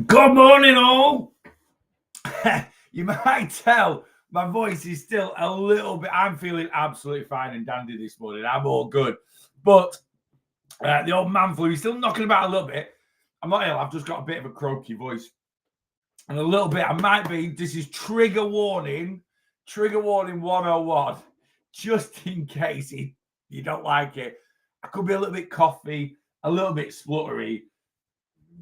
Good morning, all. You might tell my voice is still a little bit. I'm feeling absolutely fine and dandy this morning. I'm all good. But the old man flu is still knocking about a little bit. I'm not ill. I've just got a bit of a croaky voice. And a little bit, I might be. This is trigger warning 101. Just in case you don't like it. I could be a little bit coughy, a little bit spluttery.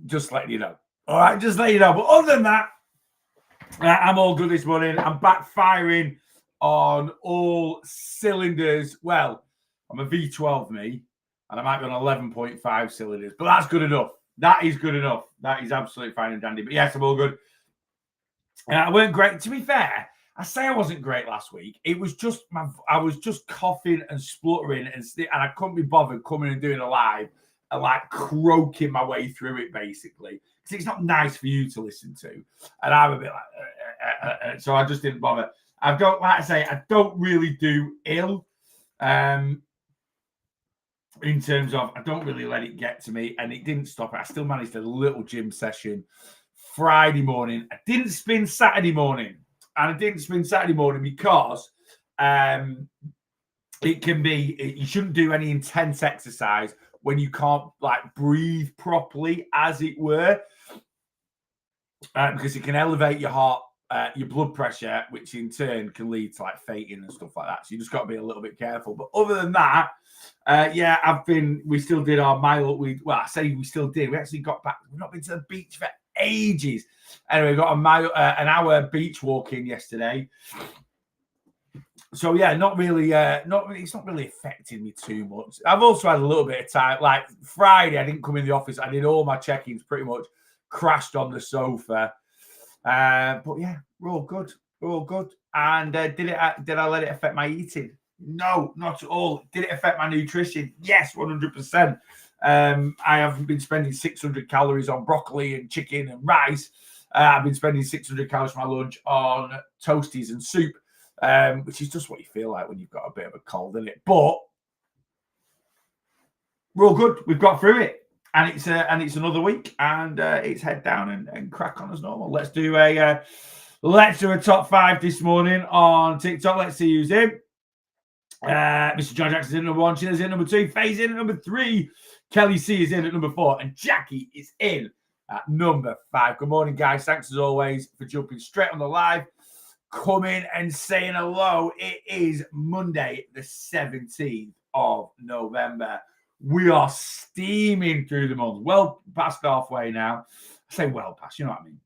Just letting you know. All right, just let you know. But other than that, I'm all good this morning. I'm back firing on all cylinders. Well, I'm a V12 me, and I might be on 11.5 cylinders, but that's good enough. That is good enough. That is absolutely fine and dandy. But yes, I'm all good. I weren't great. To be fair, I say I wasn't great last week. It was just I was just coughing and spluttering, and I couldn't be bothered coming and doing a live and like croaking my way through it basically because it's not nice for you to listen to. And I'm a bit like, so I just didn't bother. I don't really do ill. In terms of, I don't really let it get to me, and it didn't stop it. I still managed a little gym session Friday morning. I didn't spin Saturday morning, and I didn't spin Saturday morning because it can be, you shouldn't do any intense exercise when you can't like breathe properly, as it were, because it can elevate your heart, your blood pressure, which in turn can lead to like fainting and stuff like that. So you just got to be a little bit careful. But other than that, we still did our mile. I say we still did. We actually got back. We've not been to the beach for ages. Anyway, we got an hour beach walk in yesterday. So yeah, not really. It's not really affecting me too much. I've also had a little bit of time. Like Friday, I didn't come in the office. I did all my check-ins pretty much. Crashed on the sofa. But yeah, we're all good. We're all good. And did I let it affect my eating? No, not at all. Did it affect my nutrition? Yes, 100%. I haven't been spending 600 calories on broccoli and chicken and rice. I've been spending 600 calories for my lunch on toasties and soup, which is just what you feel like when you've got a bit of a cold, isn't it? But we're all good. We've got through it. And it's another week, and it's head down and crack on as normal. Let's do a top 5 this morning on TikTok. Let's see who's in. Mr. John Jackson is in number 1, Chilla's in number 2, Faye's in at number 3, Kelly C is in at number 4, and Jackie is in at number 5. Good morning, guys. Thanks as always for jumping straight on the live, coming and saying hello. It is Monday, the 17th of November. We are steaming through the month. Well past halfway now. I say well past, you know what I mean.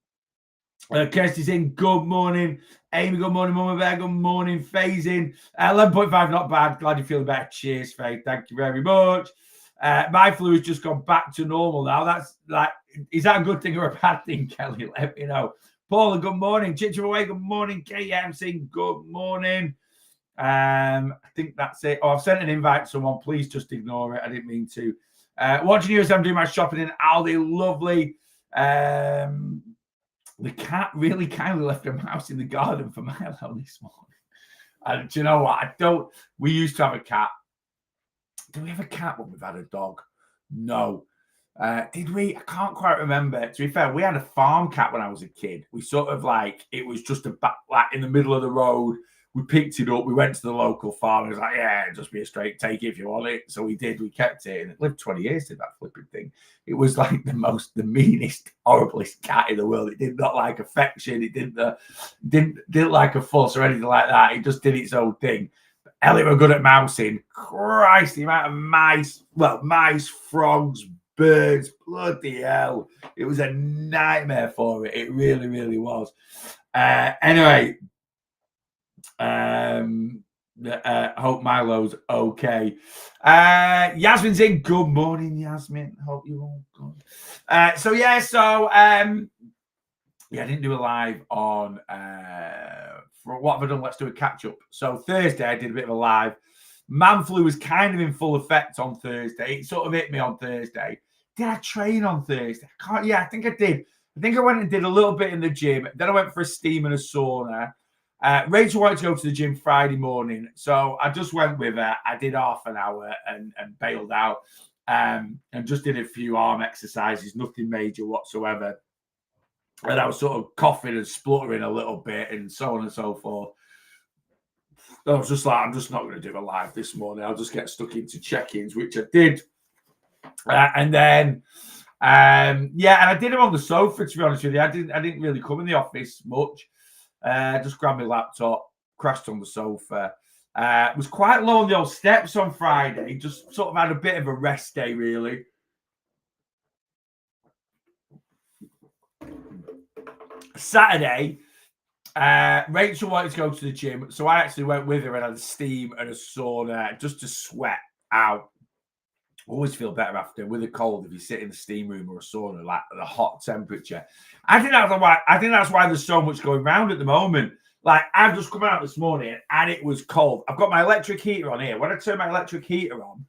Kirsty's in. Good morning. Amy, good morning. Mama Bear, good morning. Faye's in. 11.5, not bad. Glad you're feeling better. Cheers, Faye. Thank you very much. My flu has just gone back to normal now. That's like, is that a good thing or a bad thing, Kelly? Let me know. Paula, good morning. Chichim away, good morning. KMC, good morning. I think that's it. Oh, I've sent an invite to someone. Please just ignore it. I didn't mean to. Watching you as I'm doing my shopping in Aldi. Lovely. The cat really kindly left her mouse in the garden for Milo this morning. And do you know what? We used to have a cat. Did we have a cat when we've had a dog? No. Did we? I can't quite remember. To be fair, we had a farm cat when I was a kid. We sort of like, it was just like in the middle of the road. We picked it up. We went to the local farm. It was like, yeah, just be a straight take if you want it. So we did. We kept it, and it lived 20 years. Did that flipping thing? It was like the meanest, horriblest cat in the world. It did not like affection. It didn't like a fuss or anything like that. It just did its own thing. But Elliot were good at mousing. Christ, the amount of mice, frogs, birds, bloody hell. It was a nightmare for it. It really, really was. Anyway. Hope Milo's okay. Yasmin's in. Good morning, Yasmin. Hope you're all good. I didn't do a live on for what have I done? Let's do a catch up. So Thursday I did a bit of a live. Man flu was kind of in full effect on Thursday. It sort of hit me on Thursday. Did I train on Thursday? I think I did. I think I went and did a little bit in the gym. Then I went for a steam and a sauna. Rachel wanted to go to the gym Friday morning, so I just went with her. I did half an hour and bailed out, and just did a few arm exercises, nothing major whatsoever. And I was sort of coughing and spluttering a little bit and so on and so forth. I was just like, I'm just not going to do a live this morning. I'll just get stuck into check-ins, which I did. And then, and I did them on the sofa, to be honest with you. I didn't really come in the office much. Just grabbed my laptop, crashed on the sofa. Was quite low on the old steps on Friday. Just sort of had a bit of a rest day, really. Saturday, Rachel wanted to go to the gym, so I actually went with her and had a steam and a sauna just to sweat out. Always feel better after with a cold if you sit in the steam room or a sauna, like at a hot temperature. I think that's why there's so much going around at the moment. Like, I've just come out this morning and it was cold. I've got my electric heater on here. When I turn my electric heater on,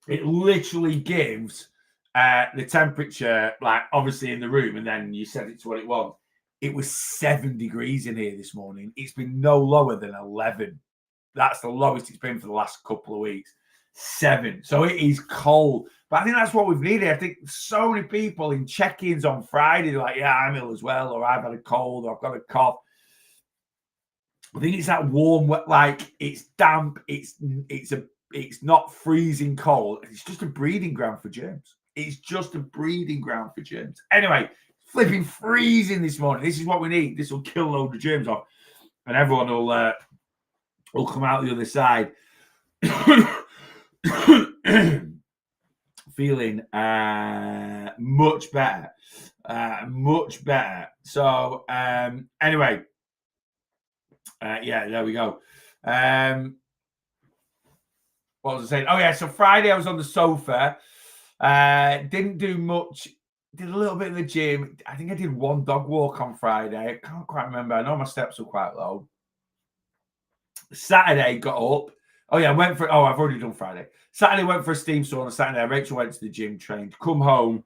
it literally gives the temperature, like obviously in the room, and then you set it to what it was. It was 7 degrees in here this morning. It's been no lower than 11. That's the lowest it's been for the last couple of weeks. 7. So it is cold. But I think that's what we've needed. I think so many people in check-ins on Friday, like, yeah, I'm ill as well, or I've had a cold, or I've got a cough. I think it's that warm, like it's damp, it's not freezing cold. It's just a breeding ground for germs. It's just a breeding ground for germs. Anyway, flipping freezing this morning. This is what we need. This will kill a load of germs off, and everyone will come out the other side feeling much better. So anyway, there we go. What was I saying? Oh yeah, so Friday I was on the sofa. Didn't do much. Did a little bit in the gym. I think I did one dog walk on Friday. I can't quite remember. I know my steps were quite low. Saturday got up. Oh yeah, I've already done Friday. Saturday went for a steam sauna. Saturday, Rachel went to the gym, trained, come home,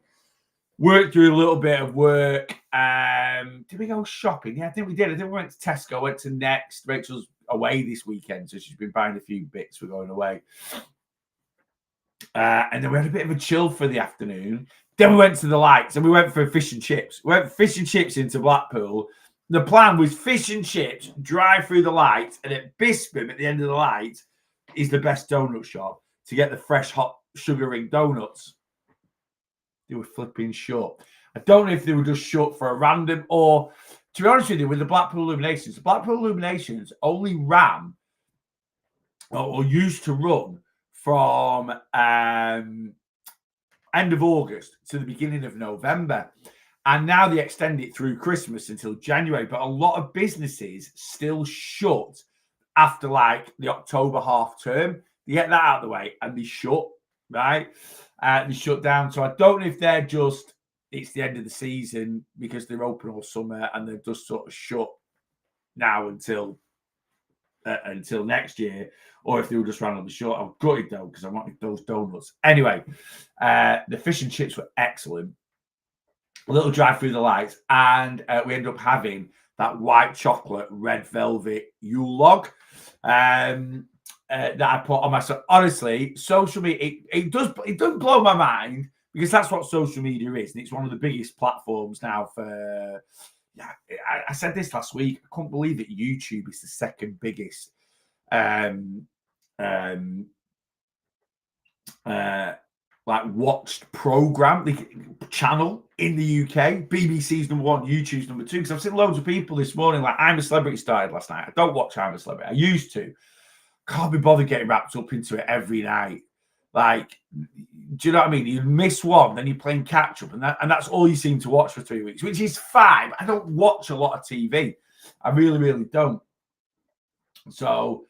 worked through a little bit of work. Did we go shopping? Yeah, I think we did. I think we went to Tesco, went to Next. Rachel's away this weekend, so she's been buying a few bits. We're going away. And then we had a bit of a chill for the afternoon. Then we went to the lights and we went for fish and chips. We went for fish and chips into Blackpool. The plan was fish and chips, drive through the lights, and at Bispham, at the end of the light, is the best donut shop to get the fresh, hot sugar ring donuts. They were flipping shut. I don't know if they were just shut for a random, or to be honest with you, with the Blackpool Illuminations only ran or used to run from end of August to the beginning of November. And now they extend it through Christmas until January. But a lot of businesses still shut after like the October half term. They get that out of the way and they shut, right? They shut down. So I don't know if they're just, it's the end of the season because they're open all summer and they're just sort of shut now until next year, or if they were just randomly short. I'm gutted though because I wanted those donuts. Anyway, the fish and chips were excellent. A little drive through the lights, and we ended up having that white chocolate red velvet Yule log that I put on myself. Honestly, social media it doesn't blow my mind because that's what social media is, and it's one of the biggest platforms now for. Yeah, I said this last week. I couldn't believe it. YouTube is the second biggest like watched program, the channel in the UK. BBC's number 1, YouTube's number 2. Because I've seen loads of people this morning, like I'm a Celebrity started last night. I don't watch I'm a Celebrity. I used to. Can't be bothered getting wrapped up into it every night. Like, do you know what I mean? You miss one, then you're playing catch up, and that's all you seem to watch for 3 weeks, which is fine. I don't watch a lot of TV. I really, really don't. So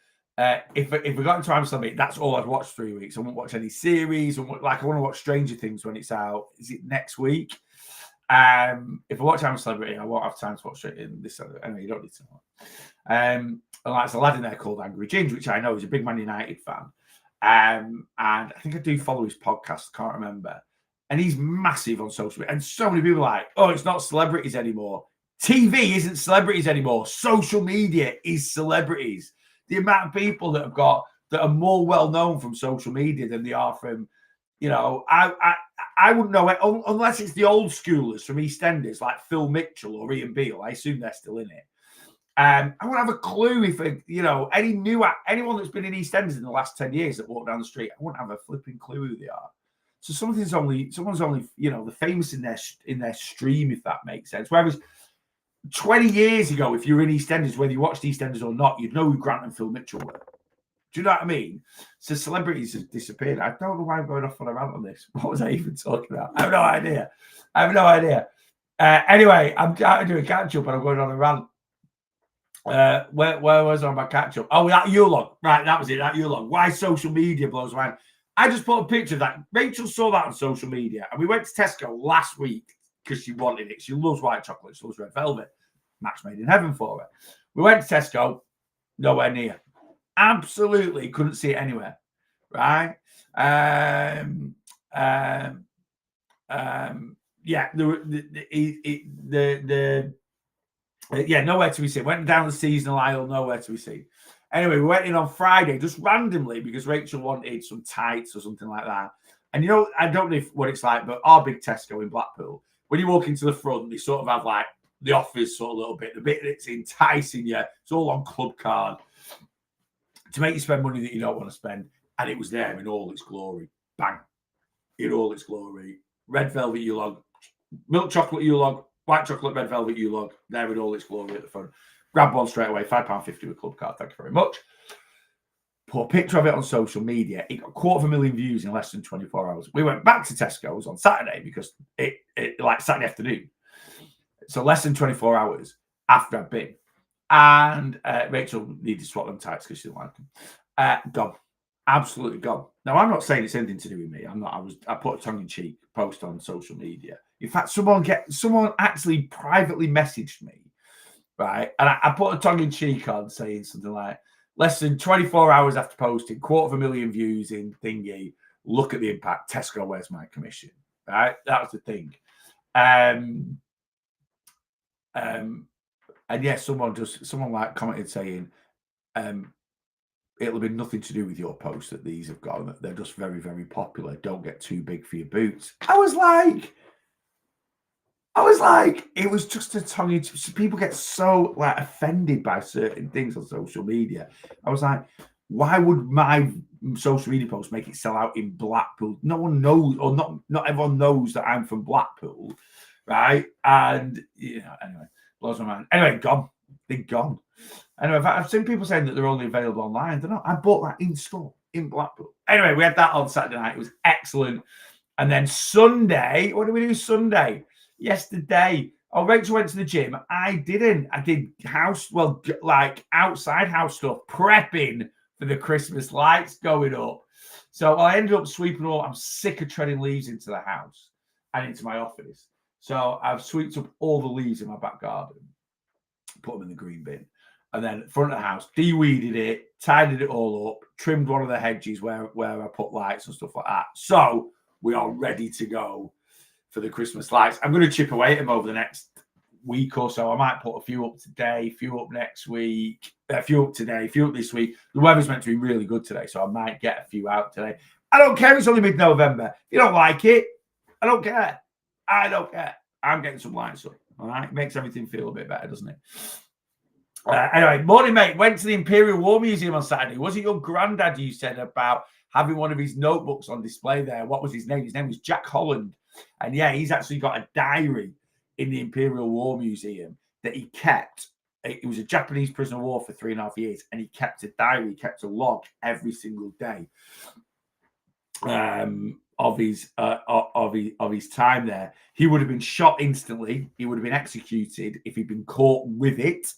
if we got into I'm a Celebrity, that's all I'd watch 3 weeks. I won't watch any series. I want to watch Stranger Things when it's out. Is it next week? If I watch I'm a Celebrity, I won't have time to watch it in this. Anyway, you don't need to know. And there's a lad in there called Angry Ginger, which I know is a big Man United fan. And I think I do follow his podcast, can't remember. And he's massive on social media. And so many people are like, oh, it's not celebrities anymore. TV isn't celebrities anymore. Social media is celebrities. The amount of people that are more well known from social media than they are from, you know, I I wouldn't know it unless it's the old schoolers from EastEnders like Phil Mitchell or Ian Beale. I assume they're still in it. I wouldn't have a clue if anyone that's been in EastEnders in the last 10 years that walk down the street. I wouldn't have a flipping clue who they are. So someone's only the famous in their stream, if that makes sense. Whereas 20 years ago, if you were in EastEnders, whether you watched EastEnders or not, you'd know who Grant and Phil Mitchell were. Do you know what I mean? So celebrities have disappeared. I don't know why I'm going off on a rant on this. What was I even talking about? I have no idea. Anyway, I'm doing a catch up and I'm going on a rant. Where was I on my catch up? Oh, that Yulon. Right, that was it. That Yulon. Why social media blows my mind. I just put a picture of that. Rachel saw that on social media, and we went to Tesco last week because she wanted it. She loves white chocolate. She loves red velvet. Match made in heaven for her. We went to Tesco, nowhere near. Absolutely couldn't see it anywhere. Right? Nowhere to be seen. Went down the seasonal aisle, nowhere to be seen. Anyway, we went in on Friday just randomly because Rachel wanted some tights or something like that. And you know, I don't know what it's like, but our big Tesco in Blackpool, when you walk into the front, they sort of have like the offers sort of a little bit, the bit that's enticing you. It's all on club card to make you spend money that you don't want to spend. And it was there in all its glory. Bang. In all its glory. Red velvet Yulon, milk chocolate Yulon, white chocolate, red velvet Yulon, there in all its glory at the front. Grab one straight away, £5.50 with club card. Thank you very much. Put a picture of it on social media. It got 250,000 views in less than 24 hours. We went back to Tesco's on Saturday because it like Saturday afternoon. So less than 24 hours after I'd been. And Rachel needed to swap them tights because she didn't like them. Gone. Absolutely gone. Now, I'm not saying it's anything to do with me. I'm not. I put a tongue-in-cheek post on social media. In fact, someone actually privately messaged me, right? And I put a tongue-in-cheek on saying something like, less than 24 hours after posting, 250,000 views in thingy. Look at the impact. Tesco, where's my commission? Right? That was the thing. And yeah, someone like commented saying, it'll have been nothing to do with your post that these have gone. They're just very, very popular. Don't get too big for your boots. I was like, it was just a tongue. People get so like offended by certain things on social media. I was like, why would my social media post make it sell out in Blackpool? No one knows, or not everyone knows that I'm from Blackpool, right? And anyway, blows my mind. Anyway, gone. They're gone. Anyway, I've seen people saying that they're only available online. They're not. I bought that in store in Blackpool. Anyway, we had that on Saturday night. It was excellent. And then Sunday, what did we do Sunday? Yesterday, Rachel went to the gym. I didn't. I did outside house stuff, prepping for the Christmas lights going up. So I ended up sweeping all. I'm sick of treading leaves into the house and into my office. So I've swept up all the leaves in my back garden, put them in the green bin. And then front of the house, de-weeded it, tidied it all up, trimmed one of the hedges where I put lights and stuff like that. So we are ready to go for the Christmas lights. I'm going to chip away at them over the next week or so. I might put a few up today, a few up next week, a few up today, a few up this week. The weather's meant to be really good today, so I might get a few out today. I don't care. It's only mid-November. If you don't like it, I don't care. I'm getting some lights up. All right? It makes everything feel a bit better, doesn't it? Anyway, morning, mate. Went to the Imperial War Museum on Saturday. Was it your granddad you said about having one of his notebooks on display there? What was his name? His name was Jack Holland. And yeah, he's actually got a diary in the Imperial War Museum that he kept. It was a Japanese prisoner of war for 3.5 years, and he kept a diary, kept a log every single day of his time there. He would have been shot instantly. He would have been executed if he'd been caught with it,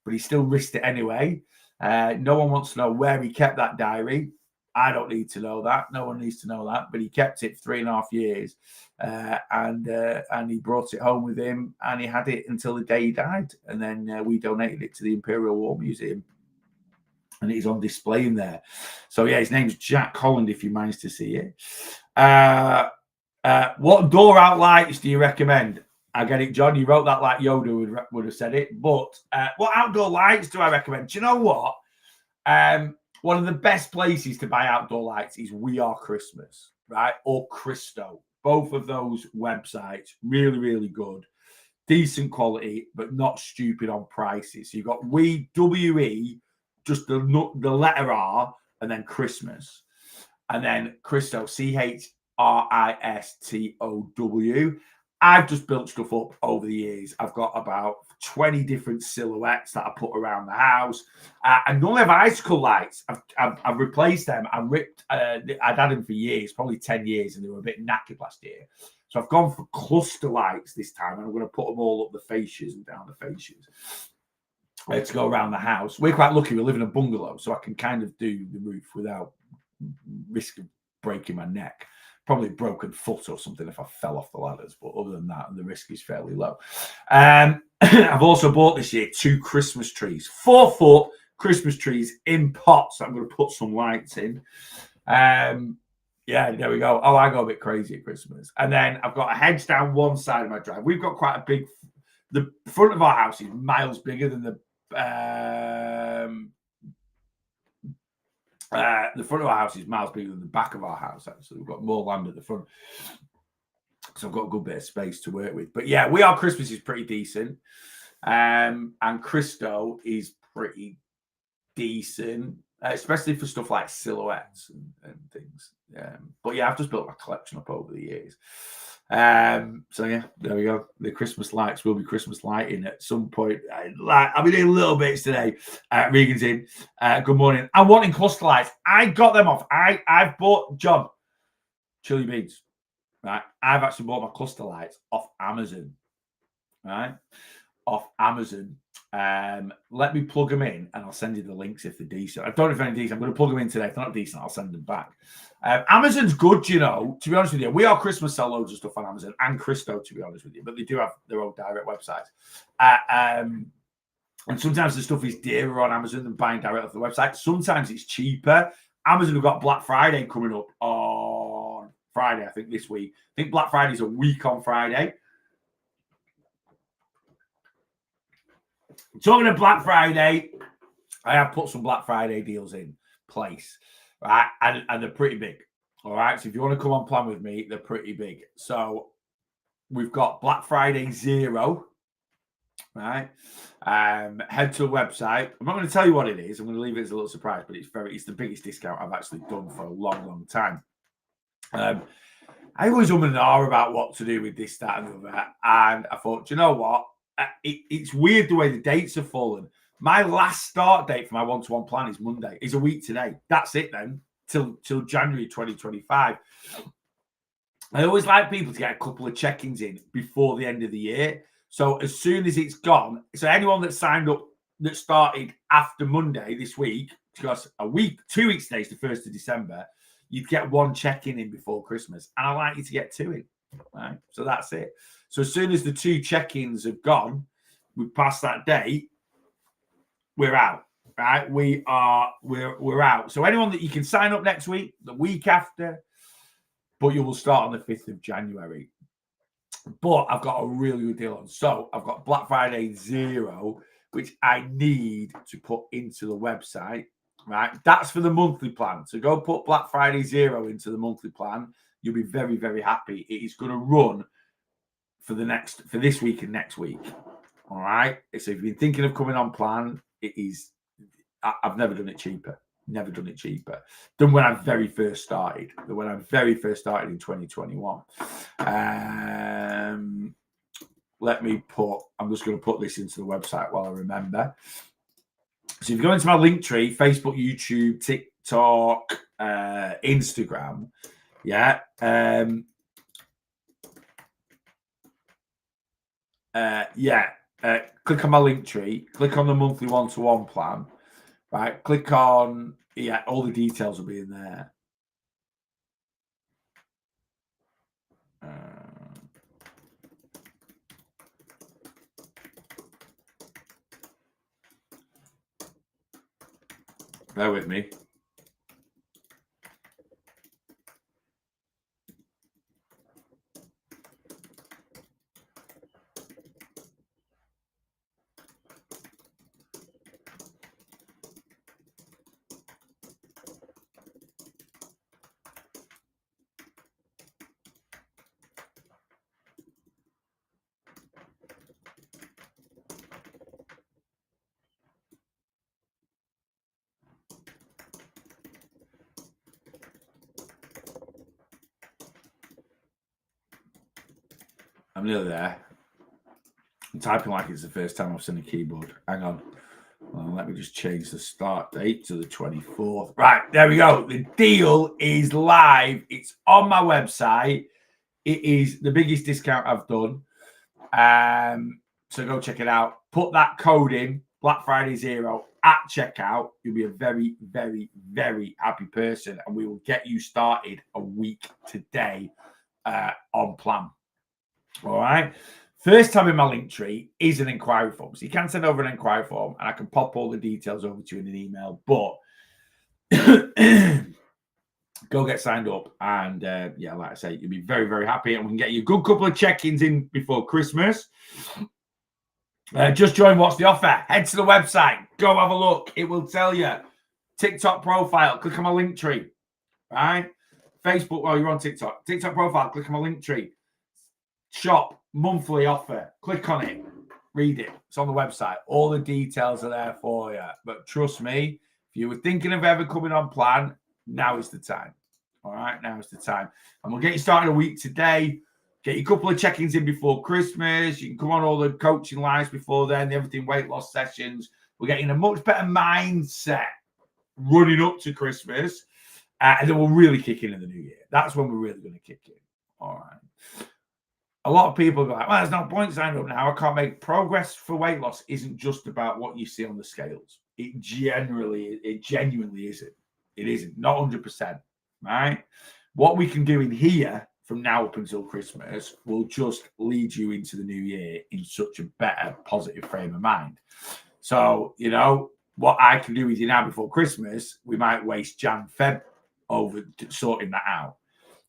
but he still risked it anyway. No one wants to know where he kept that diary. I don't need to know that. No one needs to know that. But he kept it for 3.5 years, and he brought it home with him, and he had it until the day he died. And then we donated it to the Imperial War Museum, and it's on display in there. So yeah, his name's Jack Holland. If you manage to see it, what door out lights do you recommend? I get it, John. You wrote that like Yoda would have said it. But what outdoor lights do I recommend? Do you know what? One of the best places to buy outdoor lights is We Are Christmas, right? Or Christo. Both of those websites, really, really good. Decent quality, but not stupid on prices. So you've got WE, just the letter R, and then Christmas. And then Christo, CHRISTOW. I've just built stuff up over the years. I've got about 20 different silhouettes that I put around the house. And none have icicle lights. I've replaced them. I'd had them for years, probably 10 years, and they were a bit knackered last year. So I've gone for cluster lights this time, and I'm going to put them all up the fascias and down the fascias to go around the house. We're quite lucky. We live in a bungalow, so I can kind of do the roof without risk of breaking my neck. Probably broken foot or something if I fell off the ladders, but other than that, the risk is fairly low. I've also bought this year 2 Christmas trees, 4-foot Christmas trees in pots. I'm going to put some lights in. Yeah, there we go. Oh, I go a bit crazy at Christmas. And then I've got a hedge down one side of my drive. We've got quite a big, the front of our house is miles bigger than the front of our house is miles bigger than the back of our house, actually. We've got more land at the front. So I've got a good bit of space to work with. But yeah, Christmas is pretty decent. And Christo is pretty decent, especially for stuff like silhouettes and things. But yeah, I've just built my collection up over the years. So yeah, there we go. The Christmas lights will be Christmas lighting at some point. I've been doing little bits today. Regan's in. Good morning. I'm wanting cluster lights. I got them off. I've bought John chili beans. Right. I've actually bought my cluster lights off Amazon. Right. Off Amazon. Let me plug them in and I'll send you the links if they're decent. I don't know if they're decent. I'm going to plug them in today. If they're not decent, I'll send them back. Amazon's good, you know, to be honest with you. We are Christmas sell loads of stuff on Amazon and Christo, to be honest with you, but they do have their own direct websites. And sometimes the stuff is dearer on Amazon than buying direct off the website. Sometimes it's cheaper. Amazon have got Black Friday coming up on Friday, I think, this week. I think Black Friday is a week on Friday. Talking of Black Friday, I have put some Black Friday deals in place, right? And they're pretty big, all right? So if you want to come on plan with me, they're pretty big. So we've got Black Friday 0, right? Head to the website. I'm not going to tell you what it is. I'm going to leave it as a little surprise, but it's the biggest discount I've actually done for a long, long time. I always and ah about what to do with this, that, and the other. And I thought, you know what? It's weird the way the dates have fallen. My last start date for my one-to-one plan is Monday. It's a week today. That's it then, till January 2025. I always like people to get a couple of check-ins in before the end of the year. So as soon as it's gone, so anyone that signed up that started after Monday this week, because 2 weeks today is the 1st of December, you'd get one check-in in before Christmas. And I like you to get 2 in. Right? So that's it. So as soon as the 2 check-ins have gone, we pass that date, we're out. Right? We're out. So anyone that you can sign up next week, the week after, but you will start on the 5th of January. But I've got a really good deal on. So I've got Black Friday 0, which I need to put into the website. Right? That's for the monthly plan. So go put Black Friday 0 into the monthly plan. You'll be very, very happy. It is going to run for this week and next week. All right. So if you've been thinking of coming on plan, it is. I've never done it cheaper. Never done it cheaper than when I very first started. In 2021. I'm just going to put this into the website while I remember. So if you go into my link tree, Facebook, YouTube, TikTok, Instagram, yeah. Click on my link tree, click on the monthly one-to-one plan, right? Click on, all the details will be in there. Bear with me. I'm nearly there. I'm typing like it's the first time I've seen a keyboard. Hang on. Well, let me just change the start date to the 24th. Right, there we go. The deal is live. It's on my website. It is the biggest discount I've done. So go check it out. Put that code in, Black Friday 0 at checkout. You'll be a very, very, very happy person, and we will get you started a week today on plan. All right. First tab in my link tree is an inquiry form. So you can send over an inquiry form and I can pop all the details over to you in an email. But go get signed up. And yeah, like I say, you'll be very, very happy. And we can get you a good couple of check-ins in before Christmas. Just join What's the Offer. Head to the website. Go have a look. It will tell you. TikTok profile. Click on my link tree. Right? Facebook while you're on TikTok. TikTok profile. Click on my link tree. Shop. Monthly offer. Click on it. Read it. It's on the website. All the details are there for you. But trust me, if you were thinking of ever coming on plan, now is the time. All right, now is the time. And we'll get you started a week today. Get you a couple of check-ins in before Christmas. You can come on all the coaching lives before then, the Everything Weight Loss sessions. We're getting a much better mindset running up to Christmas. And then we'll really kick in the new year. That's when we're really going to kick in. All right. A lot of people are like, well, there's no point signing up now. I can't make progress for weight loss. Isn't just about what you see on the scales. It genuinely isn't. It isn't. Not 100%. Right? What we can do in here from now up until Christmas will just lead you into the new year in such a better, positive frame of mind. So, you know, what I can do with you now before Christmas, we might waste Jan, Feb over sorting that out.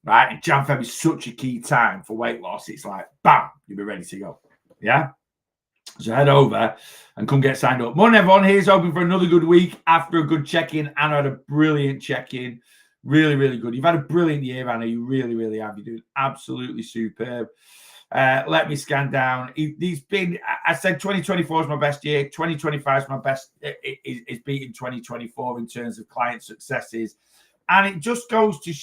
Right, and Jan Feb is such a key time for weight loss. It's like, bam, you'll be ready to go. Yeah. So head over and come get signed up. Morning, everyone. Here's hoping for another good week after a good check-in. Anna had a brilliant check-in. Really, really good. You've had a brilliant year, Anna. You really, really have. You're doing absolutely superb. Let me scan down. He's been, I said 2024 is my best year. 2025 is my best. Is beating 2024 in terms of client successes. And it just goes to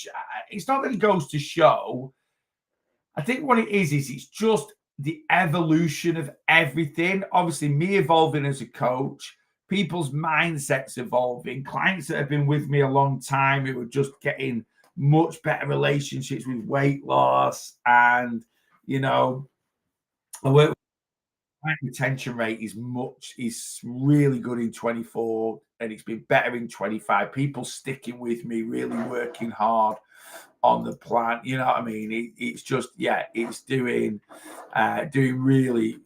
it's not that it goes to show. I think what it is it's just the evolution of everything. Obviously, me evolving as a coach, people's mindsets evolving, clients that have been with me a long time who are just getting much better relationships with weight loss. And, you know, my retention rate is really good in 24 and it's been better in 25. People sticking with me, really working hard on the plan. You know what I mean? It's just, yeah, it's doing really,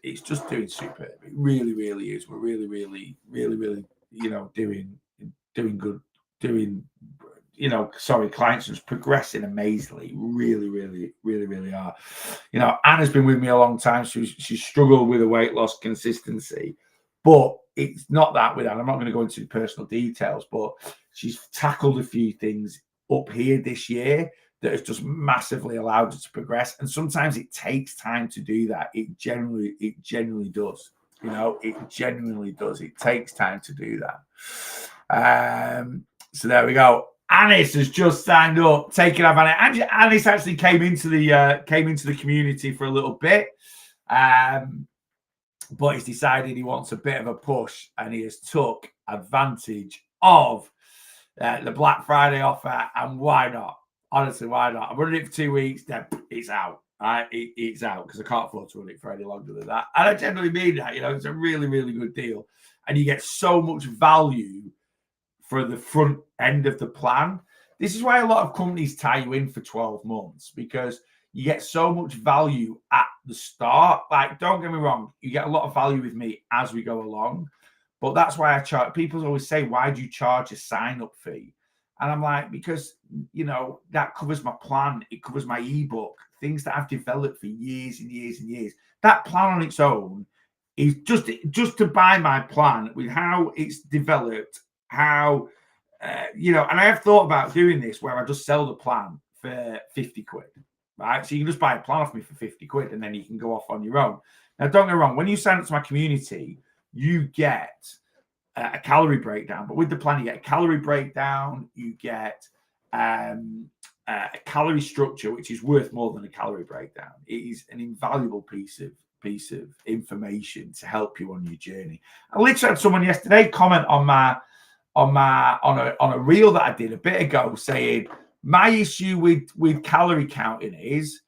it's just doing superb. It really, really is. We're really, really, really, really, you know, doing good, clients just progressing amazingly. Really, really, really, really are. You know, Anna's been with me a long time. She's struggled with the weight loss consistency, but it's not that with Anna. I'm not going to go into personal details, but she's tackled a few things up here this year that has just massively allowed her to progress. And sometimes it takes time to do that. It genuinely does. You know, it genuinely does. It takes time to do that. So there we go. Anis has just signed up. Taking off Anis actually came into the community for a little bit, but he's decided he wants a bit of a push, and he has took advantage of the Black Friday offer. And why not? Honestly, why not? I'm running it for 2 weeks. Then it's out. Right? It's out because I can't afford to run it for any longer than that. And I generally mean that. You know, it's a really, really good deal, and you get so much value for the front end of the plan. This is why a lot of companies tie you in for 12 months, because you get so much value at the start. Like, don't get me wrong, you get a lot of value with me as we go along, but that's why I charge. People always say, why do you charge a sign-up fee? And I'm like, because, you know, that covers my plan. It covers my ebook, things that I've developed for years and years and years. That plan on its own is just to buy my plan with how it's developed, how, and I have thought about doing this where I just sell the plan for 50 quid, right? So you can just buy a plan off me for 50 quid and then you can go off on your own. Now, don't get me wrong, when you sign up to my community, you get a calorie breakdown, but with the plan, you get a calorie breakdown, you get a calorie structure, which is worth more than a calorie breakdown. It is an invaluable piece of information to help you on your journey. I literally had someone yesterday comment on a reel that I did a bit ago saying my issue with calorie counting is,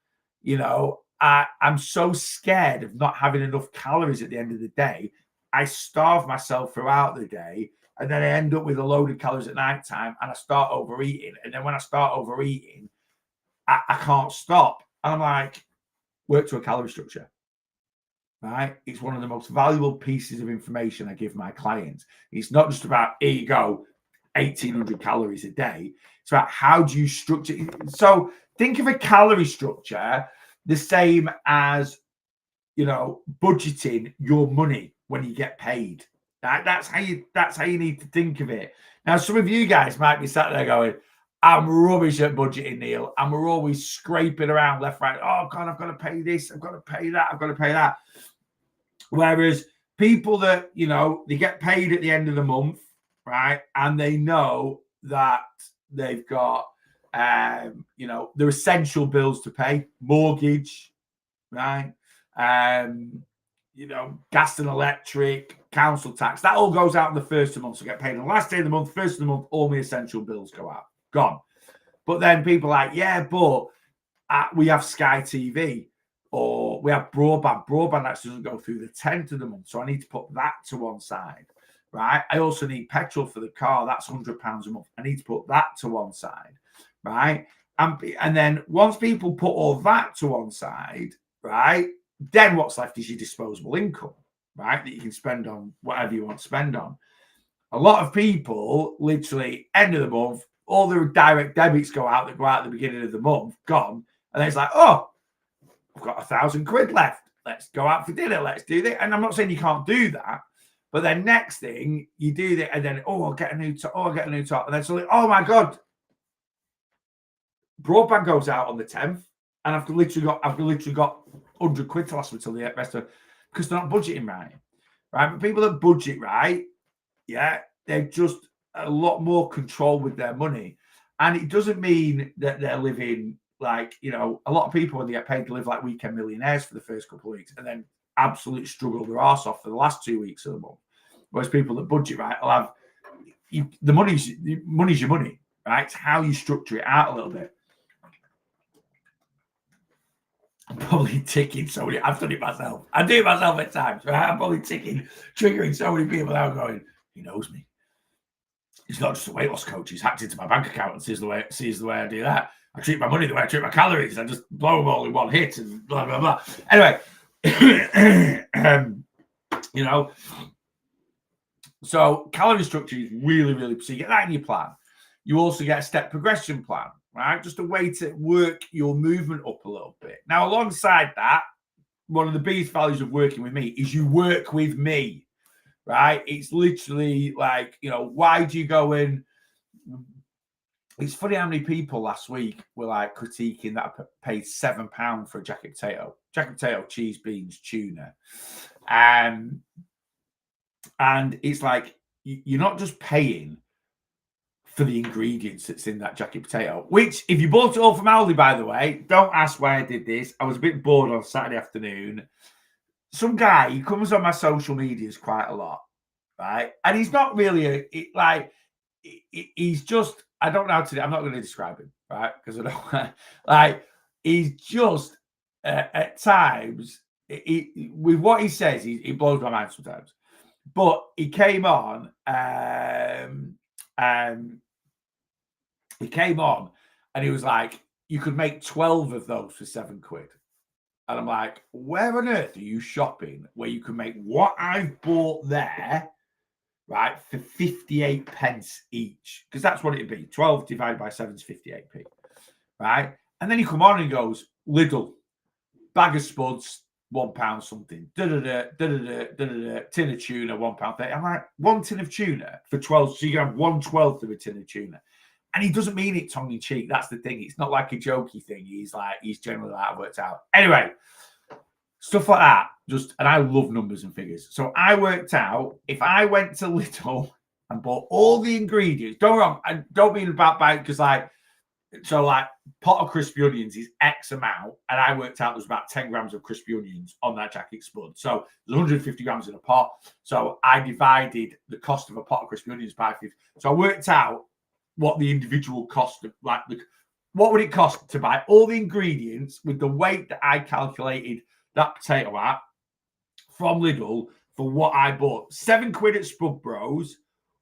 I'm so scared of not having enough calories at the end of the day. I starve myself throughout the day, and then I end up with a load of calories at night time, and I start overeating. And then when I start overeating, I can't stop. And I'm like, work to a calorie structure, right? It's one of the most valuable pieces of information I give my clients. It's not just about, here you go, 1,800 calories a day. It's about how do you structure. So think of a calorie structure the same as, budgeting your money when you get paid. Right? That's how you need to think of it. Now, some of you guys might be sat there going, I'm rubbish at budgeting, Neil. And we're always scraping around left, right. Oh, God, I've got to pay this. I've got to pay that. I've got to pay that. Whereas people that, they get paid at the end of the month, right? And they know that they've got, their essential bills to pay, mortgage, right? Gas and electric, council tax, that all goes out on the first of the month. So get paid on the last day of the month, first of the month, all my essential bills go out, gone. But then people are like, yeah, but we have Sky TV or we have broadband. Broadband actually doesn't go through the 10th of the month. So I need to put that to one side, right? I also need petrol for the car. That's £100 a month. I need to put that to one side, right? And then once people put all that to one side, right, then what's left is your disposable income, right, that you can spend on whatever you want to spend on. A lot of people, literally, end of the month, all their direct debits go out that go out at the beginning of the month, gone. And then it's like, oh, I've got £1,000 left. Let's go out for dinner. Let's do this. And I'm not saying you can't do that. But then next thing, you do that, and then, I'll get a new top. I'll get a new top. And then suddenly, oh, my God, broadband goes out on the 10th. And I've literally got £100 to last until the rest of it, because they're not budgeting right. But people that budget right, yeah, they're just a lot more control with their money. And it doesn't mean that they're living like, a lot of people when they get paid to live like weekend millionaires for the first couple of weeks and then absolutely struggle their arse off for the last 2 weeks of the month. Whereas people that budget right will have the money's your money, right? It's how you structure it out a little bit. I'm probably ticking so many. I've done it myself. I do it myself at times. Right? I'm probably triggering so many people now going, he knows me. He's not just a weight loss coach. He's hacked into my bank account and sees the way I do that. I treat my money the way I treat my calories. I just blow them all in one hit and blah, blah, blah. Anyway, so calorie structure is really, really, so you get that in your plan. You also get a step progression plan. Right, just a way to work your movement up a little bit. Now, alongside that, one of the biggest values of working with me is you work with me, right? It's literally like, why do you go in? It's funny how many people last week were like critiquing that I paid £7 for a jacket potato, cheese, beans, tuna. And it's like, you're not just paying for the ingredients that's in that jacket potato, which if you bought it all from Aldi, by the way, don't ask why I did this. I was a bit bored on Saturday afternoon. Some guy, he comes on my social medias quite a lot, right? And he's not really he's just, I don't know how to, I'm not going to describe him, right? Because I don't, he's just, at times, with what he says, he blows my mind sometimes. But he came on, and he was like, you could make 12 of those for £7. And I'm like, where on earth are you shopping where you can make what I've bought there, right, for 58 pence each? Because that's what it'd be. 12 divided by 7 is 58p, right? And then he come on and goes, Lidl, bag of spuds, £1 something. Tin of tuna, £1.30. I'm like, one tin of tuna for 12. So you can have 1/12 of a tin of tuna. And he doesn't mean it tongue in cheek. That's the thing. It's not like a jokey thing. He's generally like, worked out. Anyway, stuff like that. And I love numbers and figures. So I worked out if I went to Lidl and bought all the ingredients, don't get me wrong, I don't mean about buying, because So like pot of crispy onions is X amount, and I worked out there's about 10 grams of crispy onions on that jacket spud. So there's 150 grams in a pot. So I divided the cost of a pot of crispy onions by 50. So I worked out what the individual cost of what would it cost to buy all the ingredients with the weight that I calculated that potato at from Lidl for what I bought. £7 at Spud Bros.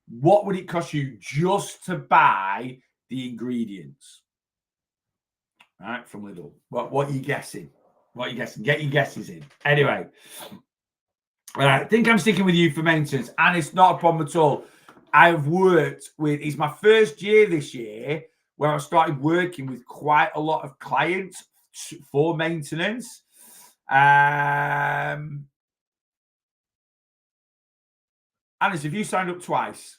What would it cost you just to buy the ingredients? All right, from Lidl. What are you guessing? What are you guessing? Get your guesses in. Anyway, I think I'm sticking with you for maintenance, and it's not a problem at all. I've worked with, it's my first year this year where I started working with quite a lot of clients for maintenance. Alice, have you signed up twice?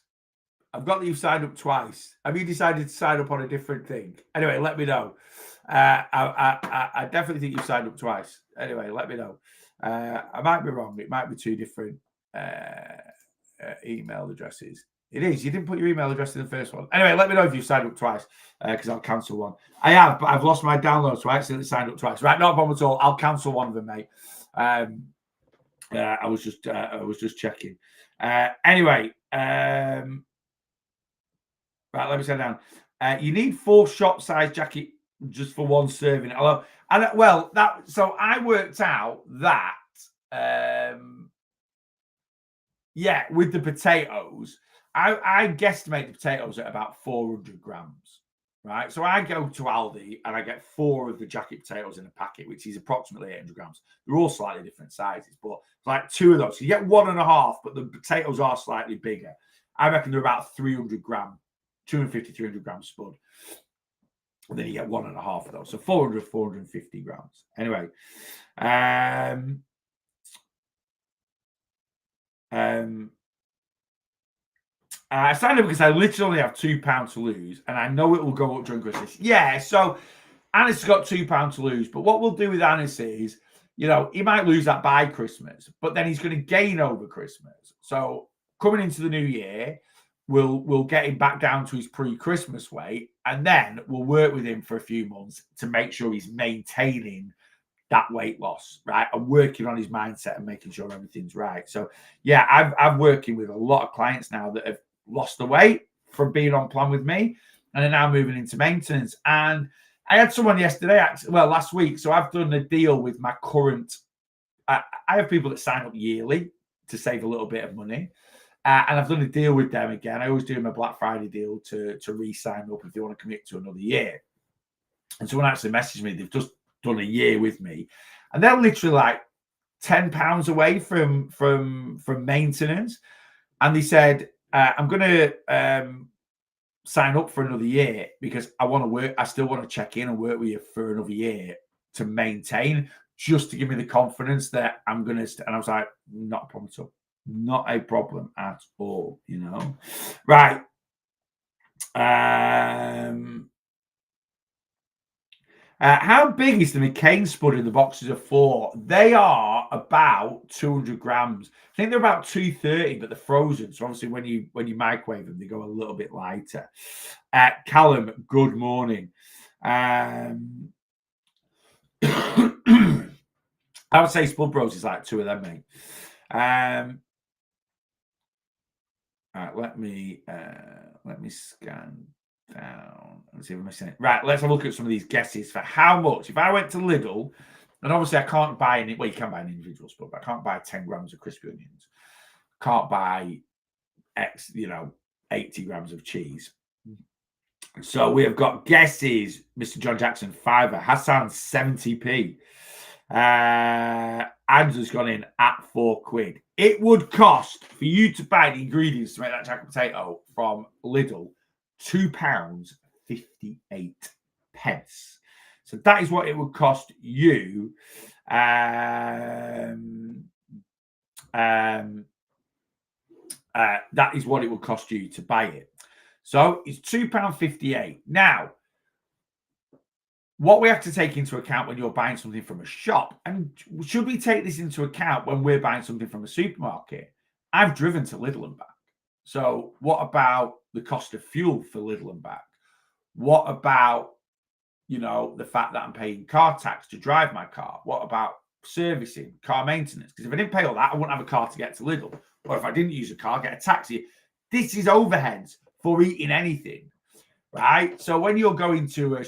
I've got that you've signed up twice. Have you decided to sign up on a different thing? Anyway, let me know. I definitely think you've signed up twice. Anyway, let me know. I might be wrong. It might be two different email addresses. It is. You didn't put your email address in the first one. Anyway, let me know if you've signed up twice because I'll cancel one. I have, but I've lost my download, so I accidentally signed up twice. Right, not a problem at all. I'll cancel one of them, mate. I was just checking. Anyway, right, let me say down. You need 4 shot size jacket just for one serving. Although, so I worked out that, with the potatoes, I guesstimate the potatoes at about 400 grams, right? So I go to Aldi and I get 4 of the jacket potatoes in a packet, which is approximately 800 grams. They're all slightly different sizes, but like 2 of those. So you get 1.5, but the potatoes are slightly bigger. I reckon they're about 300 gram, 250, 300 grams spud. And then you get 1.5 of those. So 400, 450 grams. Anyway, I signed up because I literally have £2 to lose, and I know it will go up during Christmas. Yeah, so Anis has got £2 to lose, but what we'll do with Anis is, he might lose that by Christmas, but then he's going to gain over Christmas. So coming into the new year, we'll get him back down to his pre-Christmas weight, and then we'll work with him for a few months to make sure he's maintaining that weight loss, right? And working on his mindset and making sure everything's right. So yeah, I'm working with a lot of clients now that have lost the weight from being on plan with me and are now moving into maintenance. And I had someone yesterday, last week. So I've done a deal with my current, I have people that sign up yearly to save a little bit of money. And I've done a deal with them again. I always do my Black Friday deal to re-sign up if they want to commit to another year. And someone actually messaged me, they've just done a year with me, and they're literally like £10 away from maintenance. And they said, I'm going to sign up for another year because I want to work. I still want to check in and work with you for another year to maintain, just to give me the confidence that I'm going to. And I was like, not a problem at all. Not a problem at all, Right. How big is the McCain spud in the boxes of 4? They are about 200 grams. I think they're about 230, but they're frozen. So obviously when you microwave them, they go a little bit lighter. Callum, good morning. I would say Spud Bros is like 2 of them, mate. All right, let me scan down and see if I'm missing it. Right, let's have a look at some of these guesses for how much. If I went to Lidl, and obviously I can't buy any, well, you can buy an individual spud, but I can't buy 10 grams of crispy onions. Can't buy 80 grams of cheese. So we have got guesses. Mr. John Jackson, £5. Hassan, 70p. Andrew's gone in at £4. It would cost for you to buy the ingredients to make that jacket potato from Lidl £2.58. So that is what it would cost you. That is what it would cost you to buy it. So it's £2.58. Now, what we have to take into account when you're buying something from a shop, and should we take this into account when we're buying something from a supermarket? I've driven to Lidl and back. So what about the cost of fuel for Lidl and back? What about the fact that I'm paying car tax to drive my car? What about servicing, car maintenance? Because if I didn't pay all that, I wouldn't have a car to get to Lidl. Or if I didn't use a car, get a taxi. This is overheads for eating anything, right? So when you're going to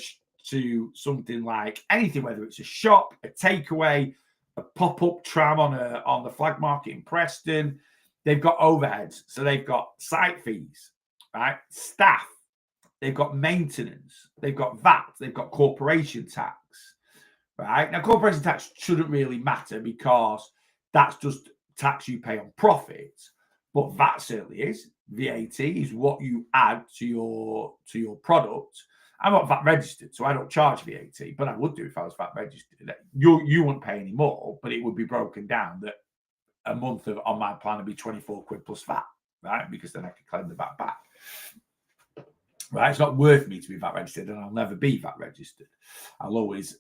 something like anything, whether it's a shop, a takeaway, a pop-up tram on the Flag Market in Preston, they've got overheads. So they've got site fees, right? Staff, they've got maintenance, they've got VAT, they've got corporation tax, right? Now, corporation tax shouldn't really matter because that's just tax you pay on profits, but VAT certainly is. VAT is what you add to your product. I'm not VAT registered, so I don't charge VAT, but I would do if I was VAT registered. You wouldn't pay any more, but it would be broken down that a month on my plan would be 24 quid plus VAT, right? Because then I could claim the VAT back. Right, it's not worth me to be VAT registered, and I'll never be VAT registered. I'll always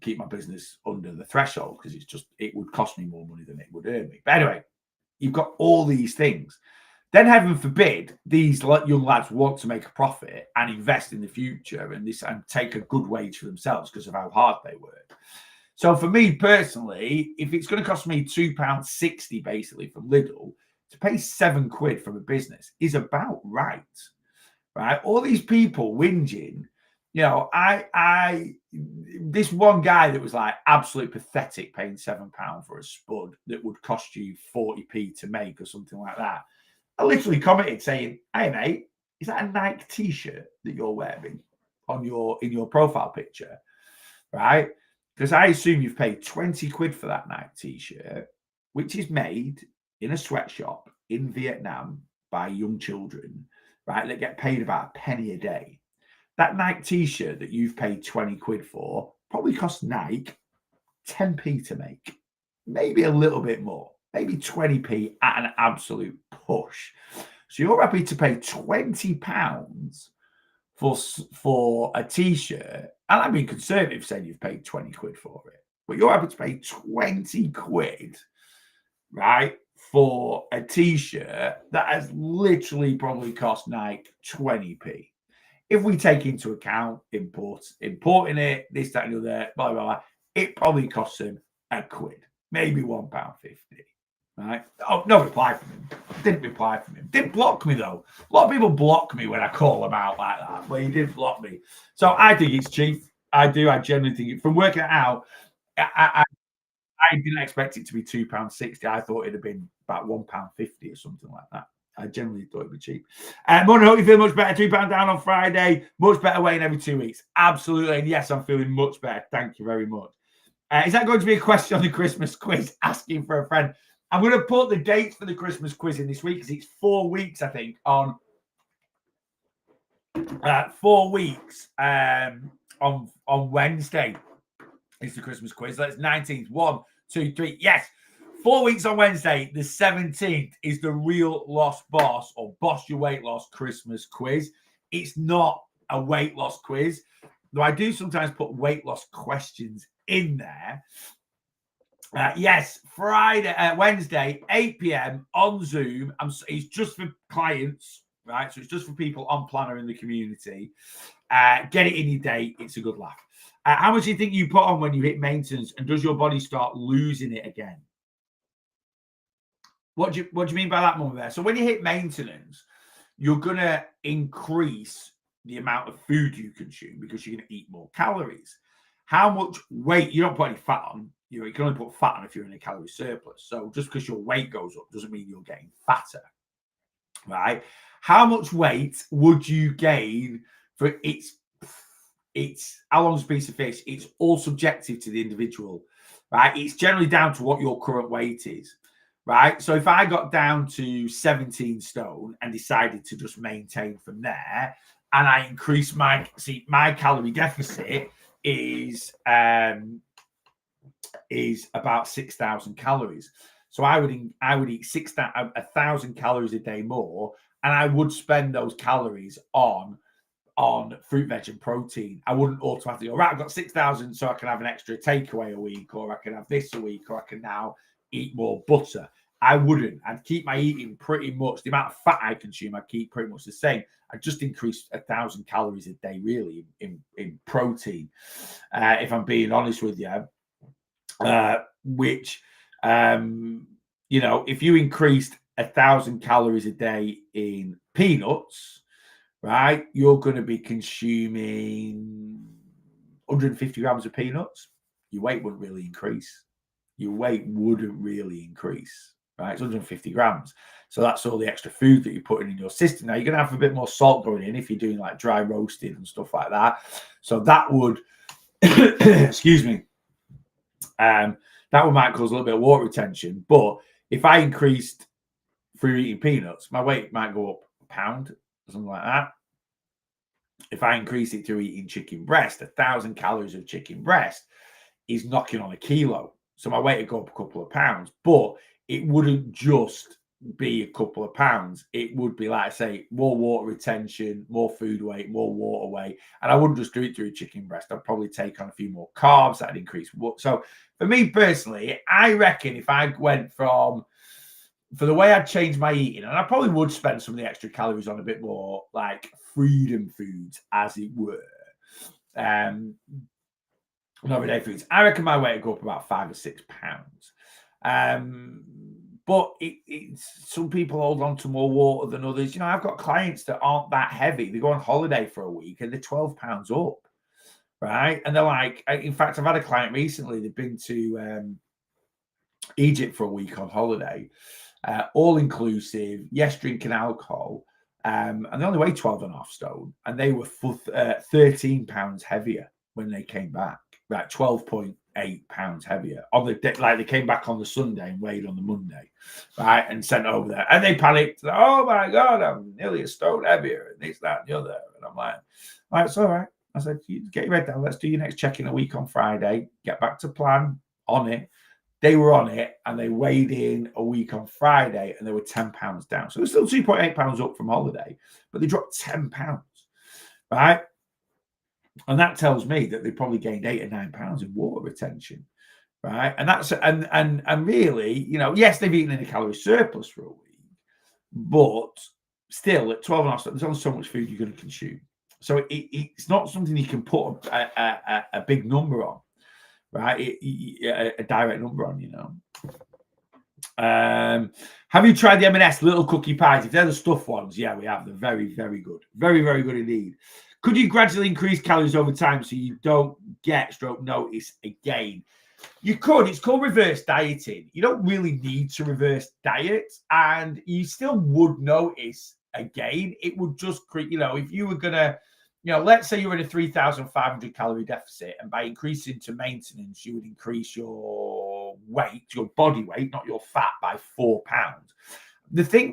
keep my business under the threshold because it would cost me more money than it would earn me. But anyway, you've got all these things. Then, heaven forbid, these young lads want to make a profit and invest in the future and take a good wage for themselves because of how hard they work. So, for me personally, if it's going to cost me £2.60 basically from Lidl, to pay £7 from a business is about right. Right, all these people whinging, this one guy that was like absolutely pathetic paying £7 for a spud that would cost you 40p to make or something like that. I literally commented saying, "Hey mate, is that a Nike t-shirt that you're wearing in your profile picture?" Right, because I assume you've paid 20 quid for that Nike t-shirt, which is made in a sweatshop in Vietnam by young children, right, that get paid about a penny a day. That Nike t-shirt that you've paid 20 quid for probably cost Nike 10p to make, maybe a little bit more, maybe 20p at an absolute push. So you're happy to pay £20 for a t-shirt, and I'm being conservative saying you've paid 20 quid for it, but you're happy to pay 20 quid, right, for a t-shirt that has literally probably cost Nike 20p. If we take into account importing it, this, that, and the other, blah, blah, blah, it probably costs him £1, maybe £1.50. Right? Oh, no reply from him. Didn't reply from him. Didn't block me though. A lot of people block me when I call them out like that, but he did block me. So I think it's cheap. I do. I genuinely think from working it out, I didn't expect it to be £2.60. I thought it'd have been about £1.50 or something like that. I generally thought it'd be cheap. Morning, hope you feel much better. £2 down on Friday. Much better weighing every 2 weeks. Absolutely. And yes, I'm feeling much better. Thank you very much. Is that going to be a question on the Christmas quiz? Asking for a friend. I'm going to put the dates for the Christmas quiz in this week because it's 4 weeks, I think, on 4 weeks on Wednesday. It's the Christmas quiz. That's 19th. 1, 2, 3. Yes. 4 weeks on Wednesday. The 17th is the Real Lost Boss or Boss Your Weight Loss Christmas quiz. It's not a weight loss quiz, though I do sometimes put weight loss questions in there. Yes, Wednesday, 8 p.m. on Zoom. It's just for clients, right? So it's just for people on Planner in the community. Get it in your day. It's a good laugh. How much do you think you put on when you hit maintenance, and does your body start losing it again? What do you mean by that, Mum? There. So when you hit maintenance, you're gonna increase the amount of food you consume because you're gonna eat more calories. How much weight? You don't put any fat on. You can only put fat on if you're in a calorie surplus. So just because your weight goes up doesn't mean you're getting fatter, right? How much weight would you gain for it's how long's a piece of fish? It's all subjective to the individual, right? It's generally down to what your current weight is, right? So if I got down to 17 stone and decided to just maintain from there, and I increase my calorie deficit is about 6,000 calories. So I would eat 1,000 calories a day more, and I would spend those calories on fruit, veg, and protein. I wouldn't automatically go, right, I've got 6,000, so I can have an extra takeaway a week, or I can have this a week, or I can now eat more butter. I wouldn't. I'd keep my eating pretty much, the amount of fat I consume, I'd keep pretty much the same. I'd just increase 1,000 calories a day, really, in protein, if I'm being honest with you. Which, if you increased 1,000 calories a day in peanuts, right, you're going to be consuming 150 grams of peanuts. Your weight wouldn't really increase. Your weight wouldn't really increase, right? It's 150 grams. So that's all the extra food that you're putting in your system. Now, you're going to have a bit more salt going in if you're doing like dry roasting and stuff like that. So that would, excuse me, that one might cause a little bit of water retention. But if I increased through eating peanuts, my weight might go up a pound or something like that. If I increase it through eating chicken breast, 1,000 calories of chicken breast is knocking on a kilo. So my weight would go up a couple of pounds, but it wouldn't just be a couple of pounds. It would be, like I say, more water retention, more food weight, more water weight. And I wouldn't just do it through chicken breast. I'd probably take on a few more carbs. That'd increase. So for me personally, I reckon if I went for the way I'd change my eating, and I probably would spend some of the extra calories on a bit more like freedom foods, as it were. Everyday foods. I reckon my weight would go up about 5 or 6 pounds. But it's some people hold on to more water than others. I've got clients that aren't that heavy. They go on holiday for a week and they're 12 pounds up, right? And they're like, in fact, I've had a client recently. They've been to Egypt for a week on holiday, all inclusive. Yes, drinking alcohol, and they only weigh 12.5 stone, and they were 13 pounds heavier when they came back. Right, 12.8 pounds heavier on the day. Like, they came back on the Sunday and weighed on the Monday, right, and sent over there, and they panicked. Oh my God, I'm nearly a stone heavier, and this, that, and the other. And I'm like, all right, it's all right. I said, get your head down. Let's do your next check in a week on Friday. Get back to plan on it. They were on it, and they weighed in a week on Friday, and they were 10 pounds down. So they're still 2.8 pounds up from holiday, but they dropped 10 pounds, right? And that tells me that they probably gained 8 or 9 pounds in water retention, right? And that's and really, yes, they've eaten in a calorie surplus for a week, but still at 12.5, there's only so much food you're going to consume. So it's not something you can put a big number on, right? A direct number on, Have you tried the M&S little cookie pies? If they're the stuffed ones, yeah, we have. They're very, very good. Very, very good indeed. Could you gradually increase calories over time so you don't notice a gain? You could. It's called reverse dieting. You don't really need to reverse diet, and you still would notice a gain. It would just create, if you were going to, let's say you're in a 3,500 calorie deficit, and by increasing to maintenance, you would increase your weight, your body weight, not your fat, by 4 pounds.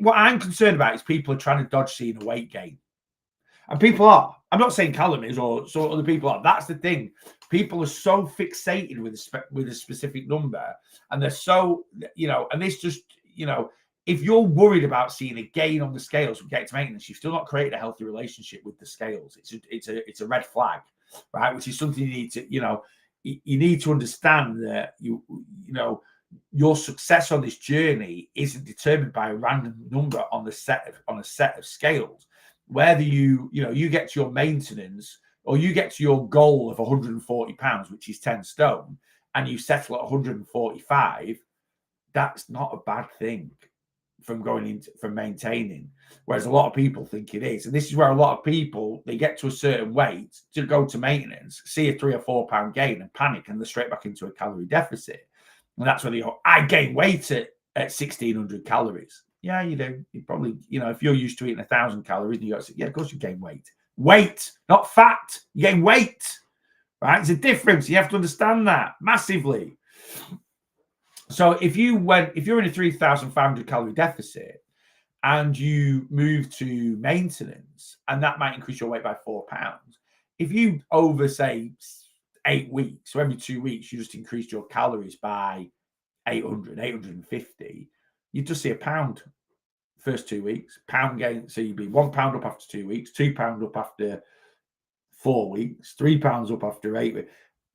What I'm concerned about is people are trying to dodge seeing a weight gain. And people are. I'm not saying calories or so other people are. That's the thing. People are so fixated with a specific number, and they're so, and this just, if you're worried about seeing a gain on the scales from getting to maintenance, you've still not created a healthy relationship with the scales. It's a red flag, right? Which is something you need to, you need to understand that your success on this journey isn't determined by a random number on a set of scales. Whether you get to your maintenance or you get to your goal of 140 pounds, which is 10 stone, and you settle at 145, that's not a bad thing from maintaining. Whereas a lot of people think it is. And this is where a lot of people, they get to a certain weight to go to maintenance, see a 3 or 4 pound gain and panic, and they're straight back into a calorie deficit. And that's when they go, I gain weight at 1,600 calories. Yeah, you do. You probably, if you're used to eating 1,000 calories, and you go, yeah, of course you gain weight. Weight, not fat. You gain weight, right? It's a difference. You have to understand that massively. So if you're in a 3,500 calorie deficit and you move to maintenance, and that might increase your weight by 4 pounds. If you over, say, 8 weeks, so every 2 weeks, you just increased your calories by 850, you just see a pound first 2 weeks, pound gain. So you'd be 1 pound up after 2 weeks, 2 pounds up after 4 weeks, 3 pounds up after 8 weeks.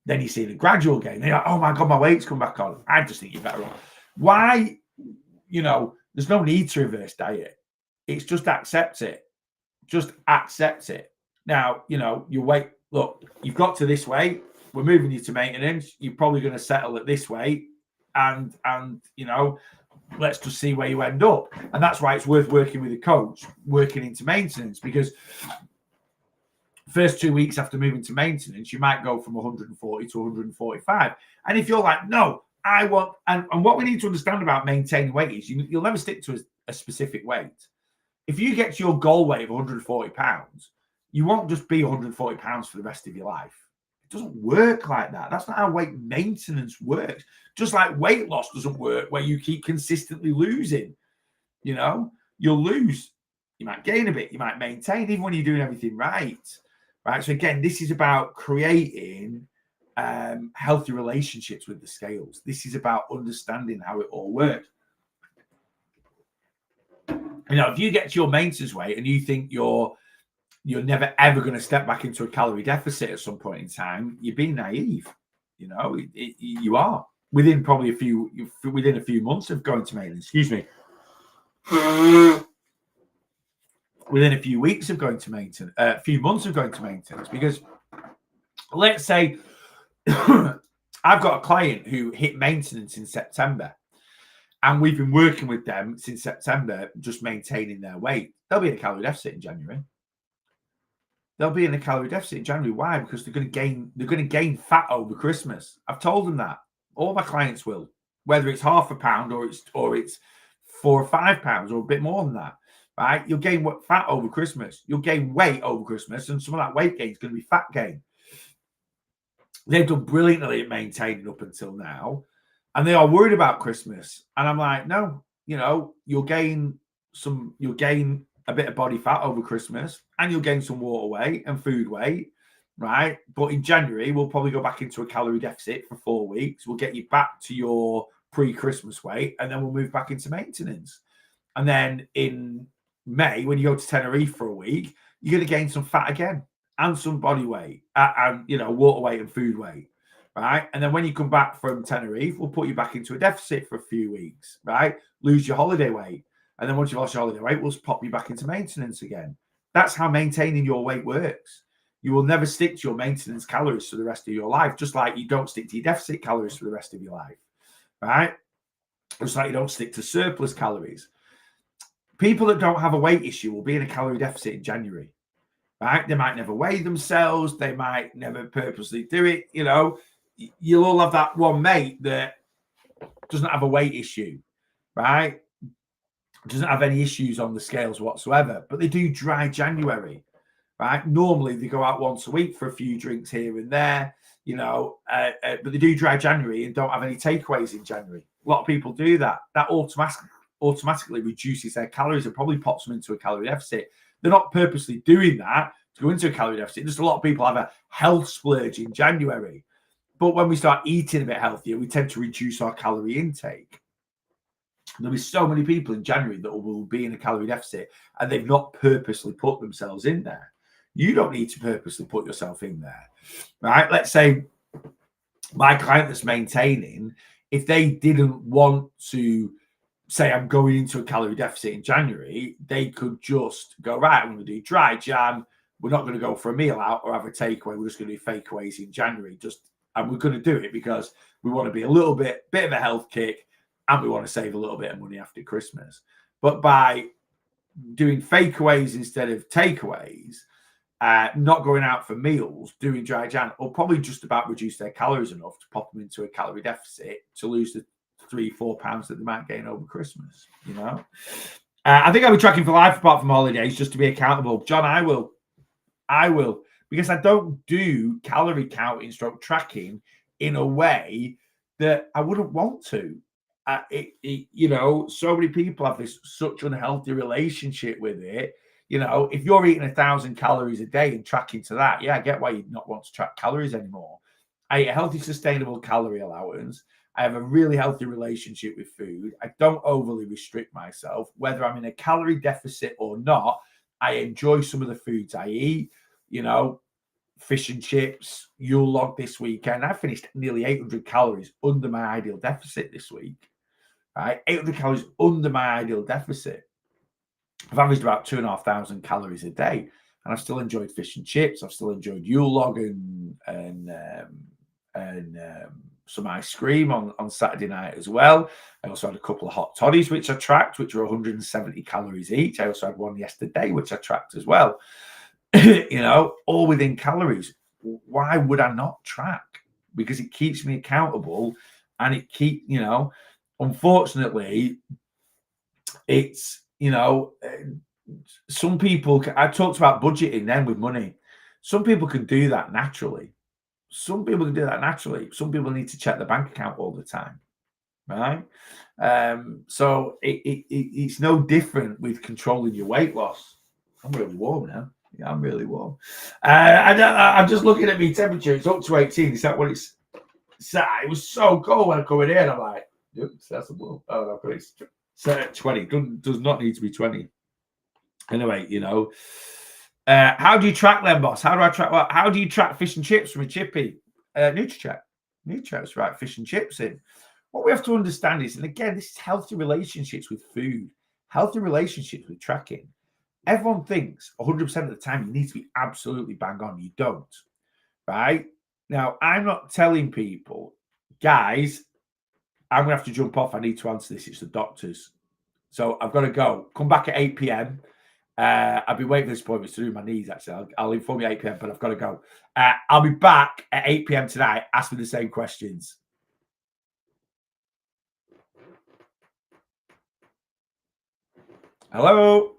Then you see the gradual gain. You're like, oh my God, my weight's come back on. I just think you're better off. Why there's no need to reverse diet. It's just accept it. Just accept it. Now, your weight, look, you've got to this weight. We're moving you to maintenance. You're probably going to settle at this weight. And let's just see where you end up. And that's why it's worth working with a coach, working into maintenance, because first 2 weeks after moving to maintenance, you might go from 140 to 145. And if you're like, no, I want, and what we need to understand about maintaining weight is you'll never stick to a specific weight. If you get to your goal weight of 140 pounds, you won't just be 140 pounds for the rest of your life. It doesn't work like that. That's not how weight maintenance works. Just like weight loss doesn't work where you keep consistently losing. You'll lose. You might gain a bit. You might maintain even when you're doing everything right. Right. So again, this is about creating healthy relationships with the scales. This is about understanding how it all works. If you get to your maintenance weight and you think you're never ever going to step back into a calorie deficit at some point in time, you're being naive. You are within probably a few months of going to maintenance. Excuse me. Within a few weeks of going to maintenance, a few months of going to maintenance, because let's say I've got a client who hit maintenance in September, and we've been working with them since September, just maintaining their weight. They'll be in a calorie deficit in January. Why? Because they're going to gain fat over Christmas. I've told them that. All my clients will, whether it's half a pound or it's 4 or 5 pounds or a bit more than that. Right? You'll gain fat over Christmas. You'll gain weight over Christmas, and some of that weight gain is going to be fat gain. They've done brilliantly at maintaining up until now, and they are worried about Christmas. And I'm like, no, you'll gain a bit of body fat over Christmas, and you'll gain some water weight and food weight, right? But in January, we'll probably go back into a calorie deficit for 4 weeks. We'll get you back to your pre-Christmas weight, and then we'll move back into maintenance. And then in May, when you go to Tenerife for a week, you're going to gain some fat again and some body weight and water weight and food weight, right? And then when you come back from Tenerife, we'll put you back into a deficit for a few weeks, right? Lose your holiday weight. And then once you've lost your holiday weight, we'll pop you back into maintenance again. That's how maintaining your weight works. You will never stick to your maintenance calories for the rest of your life, just like you don't stick to your deficit calories for the rest of your life, right? Just like you don't stick to surplus calories. People that don't have a weight issue will be in a calorie deficit in January, right? They might never weigh themselves. They might never purposely do it. You'll all have that one mate that doesn't have a weight issue, right? Doesn't have any issues on the scales whatsoever, but they do dry January, right? Normally they go out once a week for a few drinks here and there, but they do dry January and don't have any takeaways in January. A lot of people do that. That automatically reduces their calories and probably pops them into a calorie deficit. They're not purposely doing that to go into a calorie deficit. Just a lot of people have a health splurge in January. But when we start eating a bit healthier, we tend to reduce our calorie intake. There'll be so many people in January that will be in a calorie deficit and they've not purposely put themselves in there. You don't need to purposely put yourself in there, right? Let's say my client that's maintaining, if they didn't want to say, I'm going into a calorie deficit in January, they could just go, right, I'm going to do dry Jan. We're not going to go for a meal out or have a takeaway. We're just going to do fakeaways in January. And we're going to do it because we want to be a little bit of a health kick and we want to save a little bit of money after Christmas. But by doing fakeaways instead of takeaways, not going out for meals, doing dry Jan, will probably just about reduce their calories enough to pop them into a calorie deficit to lose the 3-4 pounds that they might gain over Christmas. I think I'll be tracking for life apart from holidays just to be accountable. John, I will, because I don't do calorie counting stroke tracking in a way that I wouldn't want to. So many people have such unhealthy relationship with it. If you're eating 1,000 calories a day and tracking to that, I get why you'd not want to track calories anymore. I eat a healthy, sustainable calorie allowance. I have a really healthy relationship with food. I don't overly restrict myself, whether I'm in a calorie deficit or not. I enjoy some of the foods I eat, fish and chips, Yule log this weekend. I finished nearly 800 calories under my ideal deficit this week. right? 800 calories under my ideal deficit. I've averaged about 2,500 calories a day, and I've still enjoyed fish and chips. I've still enjoyed Yule log and some ice cream on Saturday night as well. I also had a couple of hot toddies, which I tracked, which were 170 calories each. I also had one yesterday, which I tracked as well. All within calories. Why would I not track? Because it keeps me accountable, and it unfortunately, it's, some people, I talked about budgeting then with money. Some people can do that naturally. Some people need to check the bank account all the time, right? So it's no different with controlling your weight loss. I'm really warm now. Yeah, I'm really warm. I'm just looking at my temperature. It's up to 18. Is that what it's set? It was so cold when I come in here, and I'm like, that's a warm. Oh, no, but it's set at 20. Does not need to be 20. Anyway, how do you track them, boss? How do I track what? How do you track fish and chips from a chippy? Nutricheck. Nutricheck's right, fish and chips in. What we have to understand is, and again, this is healthy relationships with food, healthy relationships with tracking. Everyone thinks 100% of the time you need to be absolutely bang on. You don't, right? Now, I'm not telling people, guys, I'm going to have to jump off. I need to answer this. It's the doctors. So I've got to go. Come back at 8 p.m. I've been waiting for this appointment to do my knees, actually. I'll inform you at 8 p.m., but I've got to go. I'll be back at 8 p.m. tonight. Ask me the same questions. Hello?